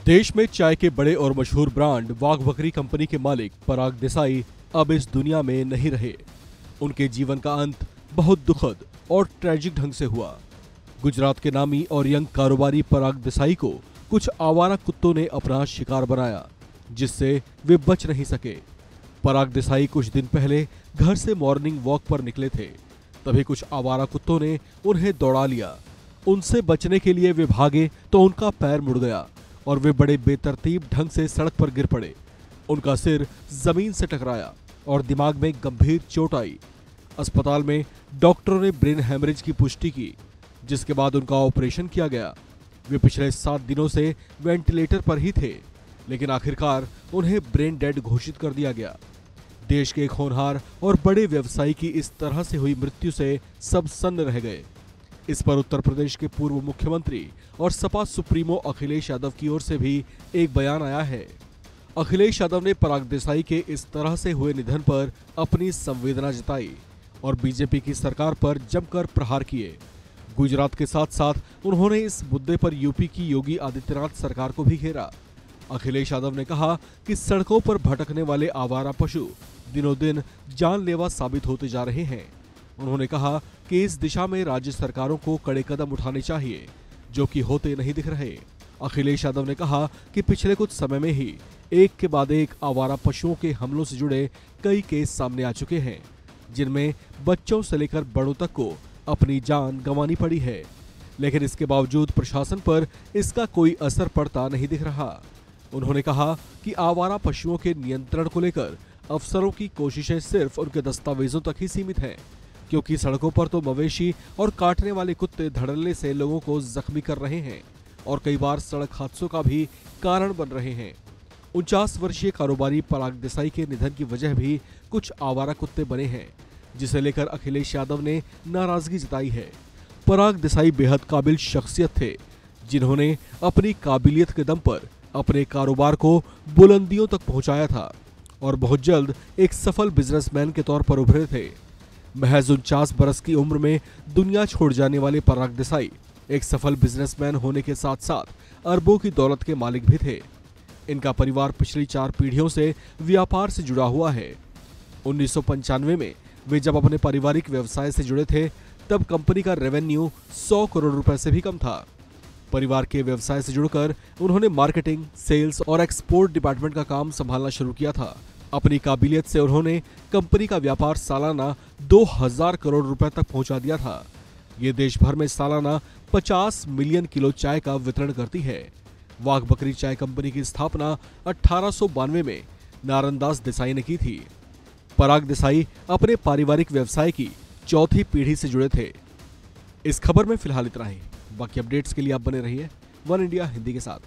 देश में चाय के बड़े और मशहूर ब्रांड वाघ बकरी कंपनी के मालिक पराग देसाई अब इस दुनिया में नहीं रहे। उनके जीवन का अंत बहुत दुखद और ट्रेजिक ढंग से हुआ। गुजरात के नामी और यंग कारोबारी पराग देसाई को कुछ आवारा कुत्तों ने अपना शिकार बनाया, जिससे वे बच नहीं सके। पराग देसाई कुछ दिन पहले घर से मॉर्निंग वॉक पर निकले थे, तभी कुछ आवारा कुत्तों ने उन्हें दौड़ा लिया। उनसे बचने के लिए वे भागे तो उनका पैर मुड़ गया और वे बड़े बेतरतीब ढंग से सड़क पर गिर पड़े। उनका सिर जमीन से टकराया और दिमाग में गंभीर चोट आई। अस्पताल में डॉक्टरों ने ब्रेन हैमरेज की पुष्टि की, जिसके बाद उनका ऑपरेशन किया गया। वे पिछले 7 दिनों से वेंटिलेटर पर ही थे, लेकिन आखिरकार उन्हें ब्रेन डेड घोषित कर दिया गया। देश के एक होनहार और बड़े व्यवसायी की इस तरह से हुई मृत्यु से सब सन्न रह गए। इस पर उत्तर प्रदेश के पूर्व मुख्यमंत्री और सपा सुप्रीमो अखिलेश यादव की ओर से भी एक बयान आया है। अखिलेश यादव ने पराग देसाई के इस तरह से हुए निधन पर अपनी संवेदना जताई और बीजेपी की सरकार पर जमकर प्रहार किए। गुजरात के साथ साथ उन्होंने इस मुद्दे पर यूपी की योगी आदित्यनाथ सरकार को भी घेरा। अखिलेश यादव ने कहा कि सड़कों पर भटकने वाले आवारा पशु दिनों दिन जानलेवा साबित होते जा रहे हैं। उन्होंने कहा कि इस दिशा में राज्य सरकारों को कड़े कदम उठाने चाहिए, जो कि होते नहीं दिख रहे। अखिलेश यादव ने कहा कि पिछले कुछ समय में ही एक के बाद एक आवारा पशुओं के हमलों से जुड़े कई केस सामने आ चुके हैं, जिनमें बच्चों से लेकर बड़ों तक को अपनी जान गंवानी पड़ी है, लेकिन इसके बावजूद प्रशासन पर इसका कोई असर पड़ता नहीं दिख रहा। उन्होंने कहा कि आवारा पशुओं के नियंत्रण को लेकर अफसरों की कोशिशें सिर्फ उनके दस्तावेजों तक ही सीमित हैं, क्योंकि सड़कों पर तो मवेशी और काटने वाले कुत्ते धड़ल्ले से लोगों को जख्मी कर रहे हैं और कई बार सड़क हादसों का भी कारण बन रहे हैं। 49 वर्षीय कारोबारी पराग देसाई के निधन की वजह भी कुछ आवारा कुत्ते बने हैं, जिसे लेकर अखिलेश यादव ने नाराजगी जताई है। पराग देसाई बेहद काबिल शख्सियत थे, जिन्होंने अपनी काबिलियत के दम पर अपने कारोबार को बुलंदियों तक पहुंचाया था और बहुत जल्द एक सफल बिजनेसमैन के तौर पर उभरे थे। महज 49 बरस की उम्र में दुनिया छोड़ जाने वाले पराग देसाई एक सफल बिजनेसमैन होने के साथ साथ अरबों की दौलत के मालिक भी थे। इनका परिवार पिछली 4 पीढ़ियों से व्यापार से जुड़ा हुआ है। 1995 में वे जब अपने पारिवारिक व्यवसाय से जुड़े थे, तब कंपनी का रेवेन्यू 100 करोड़ रुपए से भी कम था। परिवार के व्यवसाय से जुड़कर उन्होंने मार्केटिंग, सेल्स और एक्सपोर्ट डिपार्टमेंट का काम संभालना शुरू किया था। अपनी काबिलियत से उन्होंने कंपनी का व्यापार सालाना 2000 करोड़ रुपए तक पहुंचा दिया था। ये देश भर में सालाना 50 मिलियन किलो चाय का वितरण करती है। वाघ बकरी चाय कंपनी की स्थापना 1892 में नारनदास देसाई ने की थी। पराग देसाई अपने पारिवारिक व्यवसाय की 4थी पीढ़ी से जुड़े थे। इस खबर में फिलहाल इतना ही। बाकी अपडेट्स के लिए आप बने रहिए वन इंडिया हिंदी के साथ।